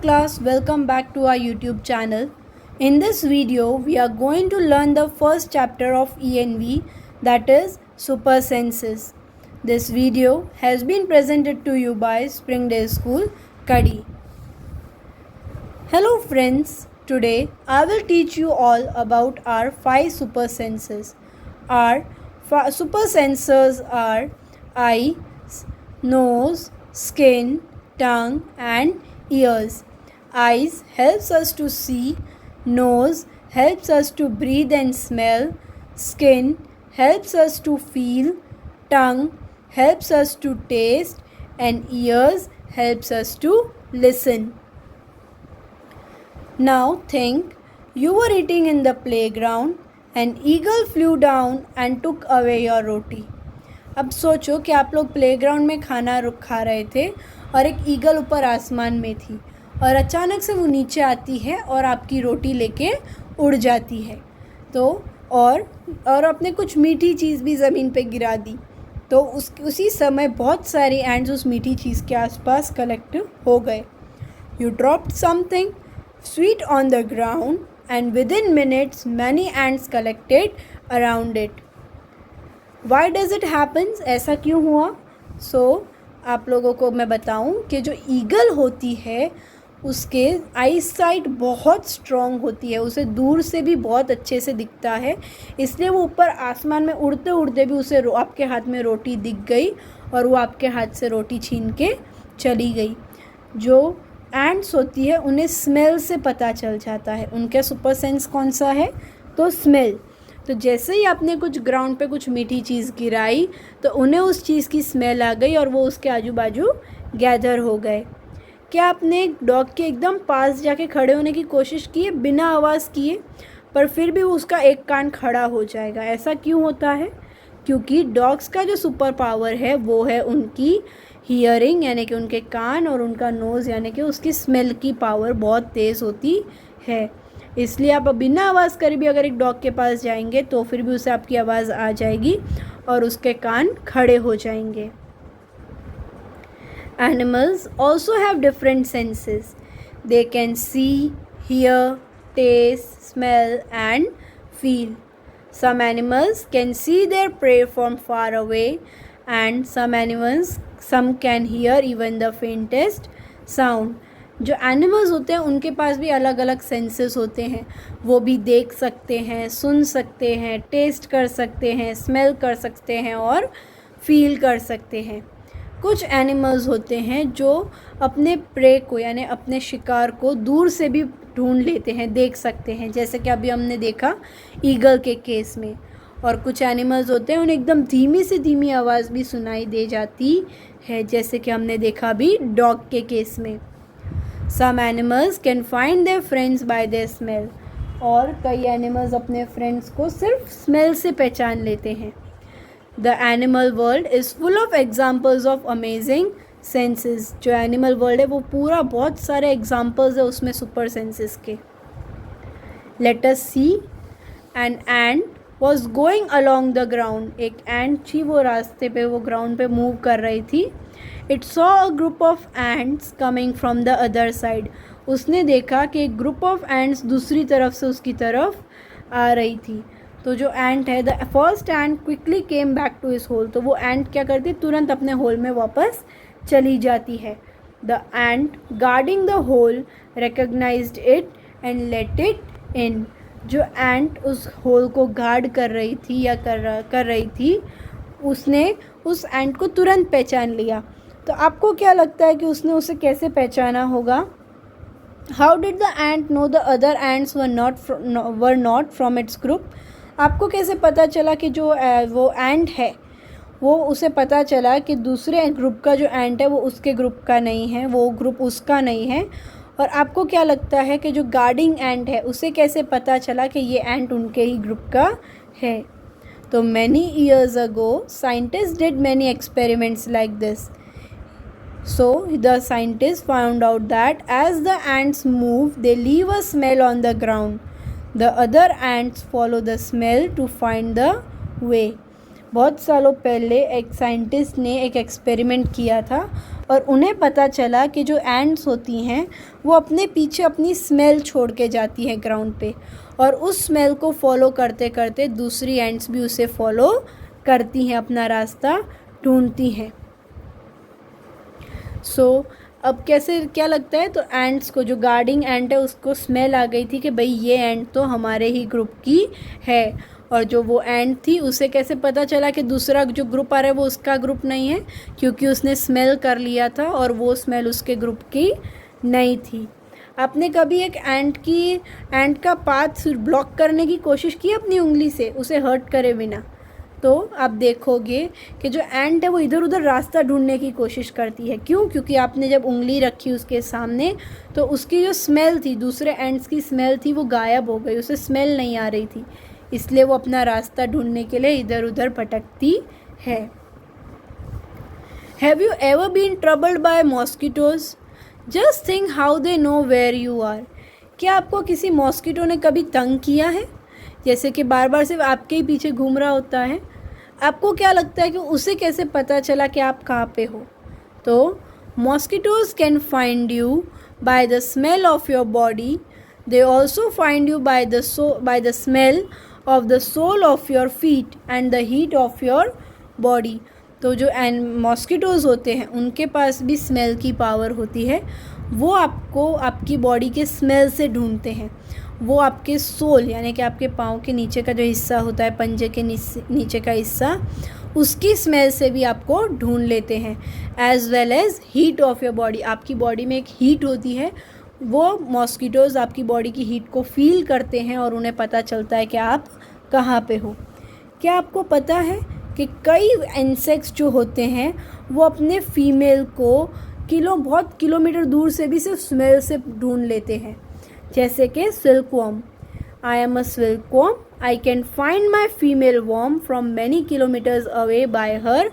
class, welcome back to our YouTube channel. In this video, we are going to learn the first chapter of ENV, that is Super Senses. This video has been presented to you by Springdale School, Kadi. Hello friends, today I will teach you all about our 5 super senses. Our super senses are eyes, nose, skin, tongue and ears. Eyes helps us to see, nose helps us to breathe and smell, skin helps us to feel, tongue helps us to taste and ears helps us to listen. Now think, you were eating in the playground, an eagle flew down and took away your roti. अब सोचो कि आप लोग playground में खाना खा रहे थे और एक ईगल ऊपर आसमान में थी और अचानक से वो नीचे आती है और आपकी रोटी लेके उड़ जाती है तो और अपने कुछ मीठी चीज़ भी ज़मीन पे गिरा दी तो उसी समय बहुत सारे एंड्स उस मीठी चीज़ के आसपास कलेक्ट हो गए. You dropped something sweet on the ground and within minutes many ants collected around it. Why does it happens? ऐसा क्यों हुआ? आप लोगों को मैं बताऊं कि जो ईगल होती है उसके आई साइट बहुत स्ट्रॉन्ग होती है, उसे दूर से भी बहुत अच्छे से दिखता है, इसलिए वो ऊपर आसमान में उड़ते उड़ते भी उसे आपके हाथ में रोटी दिख गई और वो आपके हाथ से रोटी छीन के चली गई. जो एंड्स होती है उन्हें स्मेल से पता चल जाता है. उनका सुपर सेंस कौन सा है? तो स्मेल. तो जैसे ही आपने कुछ ग्राउंड पे कुछ मीठी चीज़ गिराई तो उन्हें उस चीज़ की स्मेल आ गई और वो उसके आजू बाजू गैदर हो गए. क्या आपने डॉग के एकदम पास जाके खड़े होने की कोशिश की है बिना आवाज़ किए, पर फिर भी उसका एक कान खड़ा हो जाएगा? ऐसा क्यों होता है? क्योंकि डॉग्स का जो सुपर पावर है वो है उनकी हियरिंग, यानी कि उनके कान, और उनका नोज़ यानी कि उसकी स्मेल की पावर बहुत तेज़ होती है. इसलिए आप बिना आवाज़ करे भी अगर एक डॉग के पास जाएंगे तो फिर भी उसे आपकी आवाज़ आ जाएगी और उसके कान खड़े हो जाएंगे. Animals also have different senses. They can see, hear, taste, smell and feel. Some animals can see their prey from far away and some can hear even the faintest sound. जो एनिमल्स होते हैं उनके पास भी अलग अलग senses होते हैं. वो भी देख सकते हैं, सुन सकते हैं, टेस्ट कर सकते हैं, स्मेल कर सकते हैं और फील कर सकते हैं. कुछ एनिमल्स होते हैं जो अपने प्रे को यानी अपने शिकार को दूर से भी ढूंढ लेते हैं, देख सकते हैं, जैसे कि अभी हमने देखा ईगल के केस में. और कुछ एनिमल्स होते हैं उन्हें एकदम धीमी से धीमी आवाज़ भी सुनाई दे जाती है, जैसे कि हमने देखा भी डॉग के केस में. Some animals can find their friends by their smell. और कई एनिमल्स अपने फ्रेंड्स को सिर्फ स्मेल से पहचान लेते हैं. The animal world is full of examples of amazing senses. जो एनिमल वर्ल्ड है वो पूरा बहुत सारे एग्जाम्पल्स है उसमें सुपर सेंसेस के. Let us see. An ant was going along the ground. एक एंट थी, वो रास्ते पे, वो ग्राउंड पे मूव कर रही थी. It saw a group of ants coming from the other side. उसने देखा कि एक ग्रुप ऑफ एंट्स दूसरी तरफ से उसकी तरफ आ रही थी. तो जो एंट है, the first ant quickly came back to his hole. तो वो एंट क्या करती, तुरंत अपने होल में वापस चली जाती है. The ant guarding the hole recognised it and let it in. जो एंट उस होल को गार्ड कर रही थी या कर रही थी, उसने उस एंट को तुरंत पहचान लिया. तो आपको क्या लगता है कि उसने उसे कैसे पहचाना होगा? How did the ant know the other ants were not from its group. आपको कैसे पता चला कि जो वो एंट है वो, उसे पता चला कि दूसरे ग्रुप का जो एंट है वो उसके ग्रुप का नहीं है, वो ग्रुप उसका नहीं है. और आपको क्या लगता है कि जो गार्डिंग एंट है उसे कैसे पता चला कि ये एंट उनके ही ग्रुप का है? तो many years ago scientist did many experiments like this. So the scientists found out that as the ants move, they leave a smell on the ground. The other ants follow the smell to find the way. बहुत सालों पहले एक scientist ने एक experiment किया था और उन्हें पता चला कि जो एंट्स होती हैं वो अपने पीछे अपनी स्मेल छोड़ के जाती हैं ग्राउंड पे, और उस स्मेल को फॉलो करते करते दूसरी एंट्स भी उसे फॉलो करती हैं, अपना रास्ता ढूंढती हैं। सो अब कैसे क्या लगता है, तो एंट्स को, जो गार्डिंग एंट है उसको स्मेल आ गई थी कि भाई ये एंट तो हमारे ही ग्रुप की है, और जो वो एंट थी उसे कैसे पता चला कि दूसरा जो ग्रुप आ रहा है वो उसका ग्रुप नहीं है, क्योंकि उसने स्मेल कर लिया था और वो स्मेल उसके ग्रुप की नहीं थी। आपने कभी एक एंट का पाथ ब्लॉक करने की कोशिश की अपनी उंगली से, उसे हर्ट करे बिना? तो आप देखोगे कि जो एंट है वो इधर उधर रास्ता ढूंढने की कोशिश करती है। क्यों? क्योंकि आपने जब उंगली रखी उसके सामने तो उसकी जो स्मेल थी, दूसरे एंट्स की स्मेल थी, वो गायब हो गई, उसे स्मेल नहीं आ रही थी, इसलिए वो अपना रास्ता ढूंढने के लिए इधर उधर भटकती है। Have you ever been troubled by mosquitoes? Just think how they know where you are. क्या आपको किसी मॉस्किटो ने कभी तंग किया है, जैसे कि बार बार सिर्फ आपके ही पीछे घूम रहा होता है? आपको क्या लगता है कि उसे कैसे पता चला कि आप कहाँ पे हो? तो mosquitoes can find you by the smell of your body, they also find you by the smell of the sole of your feet and the heat of your body. तो जो मॉस्किटोज़ होते हैं उनके पास भी स्मेल की power होती है, वो आपको आपकी बॉडी के स्मेल से ढूंढते हैं। वो आपके सोल यानी कि आपके पाँव के नीचे का जो हिस्सा होता है, पंजे के नीचे का हिस्सा, उसकी स्मेल से भी आपको ढूंढ लेते हैं। As well as heat of your body, आपकी बॉडी में एक हीट होती है, वो मॉस्किटोज़ आपकी बॉडी की हीट को फील करते हैं और उन्हें पता चलता है कि आप कहाँ पे हो। क्या आपको पता है कि कई इंसेक्ट्स जो होते हैं वो अपने फीमेल को बहुत किलोमीटर दूर से भी सिर्फ स्मेल से ढूंढ लेते हैं, जैसे कि silkworm. I am a silkworm, I can find my female worm from many kilometres away by her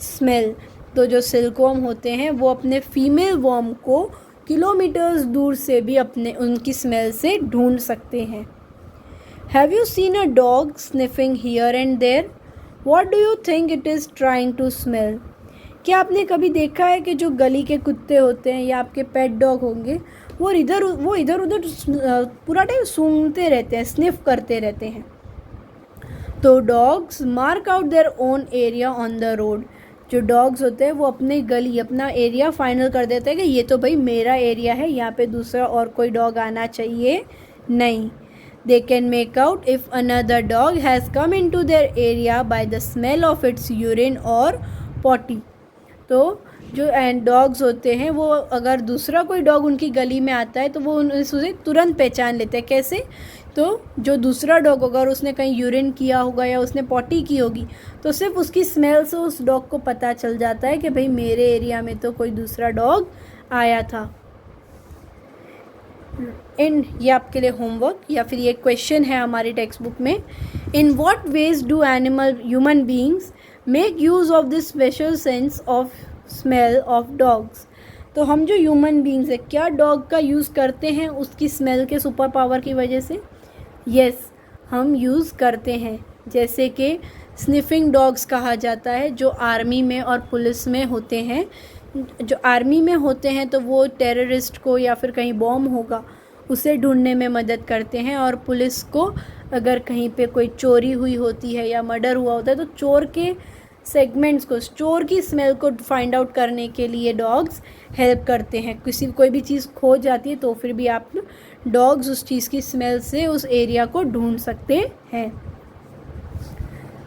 smell. तो जो सिल्कवॉर्म होते हैं वो अपने फीमेल वॉर्म को किलोमीटर्स दूर से भी उनकी स्मेल से ढूंढ सकते हैं। Have you seen a dog sniffing here and there? What do you think it is trying to smell? क्या आपने कभी देखा है कि जो गली के कुत्ते होते हैं या आपके पेट डॉग होंगे, वो इधर उधर पूरा टाइम सूंघते रहते हैं, स्निफ करते रहते हैं। तो dogs mark out their own area on the road. जो डॉग्स होते हैं वो अपनी गली, अपना एरिया फाइनल कर देते हैं कि ये तो भाई मेरा एरिया है, यहाँ पे दूसरा और कोई डॉग आना चाहिए नहीं। They can make out if another dog has come into their area by the smell of its urine or potty. तो जो डॉग्स होते हैं वो अगर दूसरा कोई डॉग उनकी गली में आता है तो वो उसे तुरंत पहचान लेते हैं। कैसे? तो जो दूसरा डॉग होगा और उसने कहीं यूरिन किया होगा या उसने पॉटी की होगी तो सिर्फ उसकी स्मेल से उस डॉग को पता चल जाता है कि भाई मेरे एरिया में तो कोई दूसरा डॉग आया था। ये आपके लिए होमवर्क या फिर ये क्वेश्चन है हमारी टेक्स्ट बुक में। In what veg do human beings make use of this special sense of smell of dogs? तो हम जो ह्यूमन बींग्स है क्या डॉग का यूज़ करते हैं उसकी स्मेल के सुपर पावर की वजह से? यस, हम यूज़ करते हैं। जैसे कि स्निफिंग डॉग्स कहा जाता है, जो आर्मी में और पुलिस में होते हैं। जो आर्मी में होते हैं तो वो टेररिस्ट को या फिर कहीं बॉम्ब होगा उसे ढूंढने में मदद करते हैं, और पुलिस को अगर कहीं पे कोई चोरी हुई होती है या मर्डर हुआ होता है तो चोर के सेगमेंट्स को, चोर की स्मेल को फाइंड आउट करने के लिए डॉग्स हेल्प करते हैं। कोई भी चीज़ खो जाती है तो फिर भी आप डॉग्स उस चीज़ की स्मेल से उस एरिया को ढूंढ सकते हैं।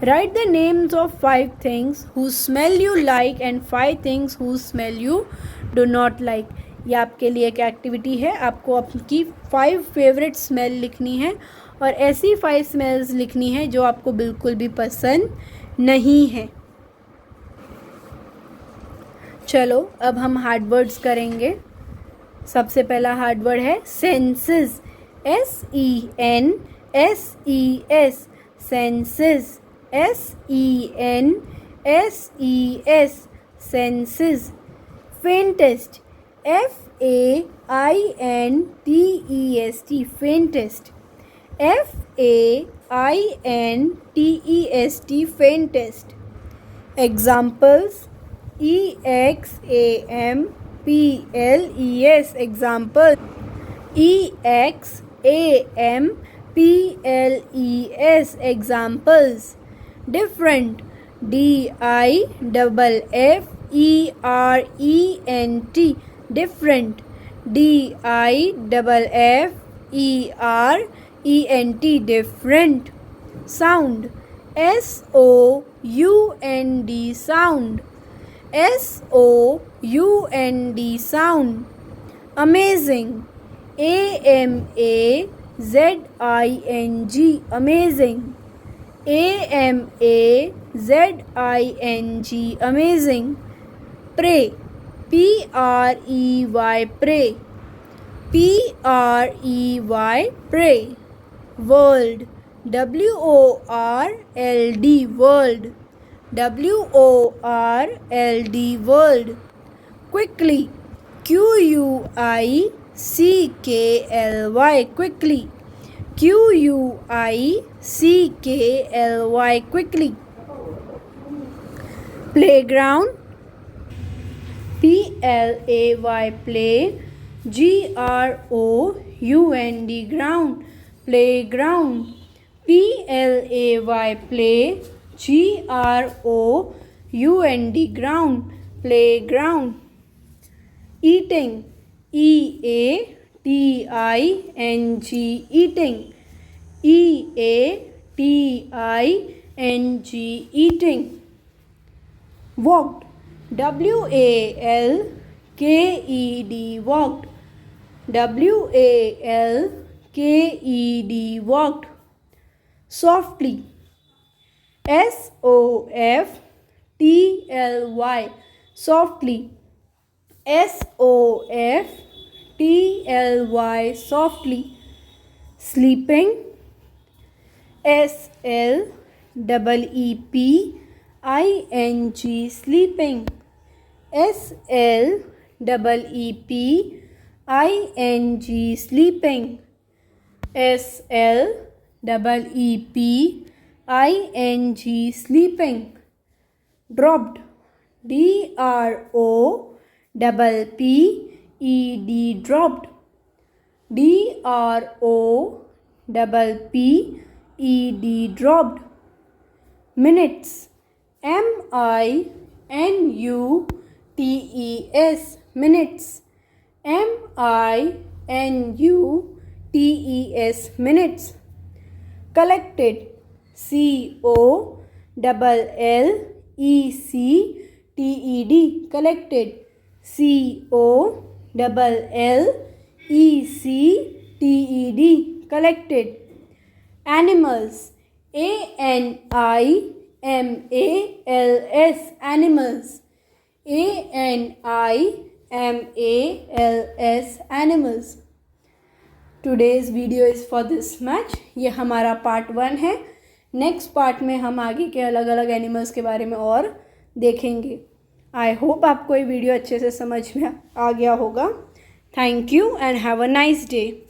Write the names of 5 things whose smell you like and 5 things whose smell you do not like. ये आपके लिए एक एक्टिविटी है, आपको आपकी 5 फेवरेट स्मेल लिखनी है और ऐसी 5 स्मेल्स लिखनी है जो आपको बिल्कुल भी पसंद नहीं है। चलो अब हम हार्ड वर्ड्स करेंगे। सबसे पहला हार्ड वर्ड है senses, SENSES, senses, SENSES, senses. Faintest, FAINTEST, faintest, FAINTEST, faintest. Examples: EXAMPLES. Example: EXAMPLES. Examples: different. DIFFERENT. Different. DIFFERENT. Different. Sound: SOUND. Sound. SOUND. Sound. Amazing: AMAZING. Amazing. AMAZING. Amazing. Pray: PREY. Pray. PREY. Pray. World: WORLD. World. WORLD. World. Quickly: QUICKLY. Quickly. QUICKLY. Quickly. Playground: PLAY. Play. GROUND. Ground. Playground. PLAY. Play. GROUND. Ground. Playground. Eating: EATING. Eating. EATING. Eating. Walked: WALKED. Walked. WALKED. Walked. Softly: SOFTLY. Softly. SOFTLY. Softly. Sleeping: SLEEPING. Sleeping. SLEEPING. Sleeping. SLEEPING. Sleeping. Dropped: DROPPED. Dropped. DROPPED. Dropped. Minutes: MINUTES. Minutes. MINUTES. Minutes. Collected: COLLECTED. Collected. COLLECTED. Collected. Animals: ANIMALS. Animals. ANIMALS. Animals. Today's video is for this much. ये हमारा part 1 है. Next part में हम आगे के अलग अलग animals के बारे में और देखेंगे. आई होप आपको ये वीडियो अच्छे से समझ में आ गया होगा. Thank you and have a nice day.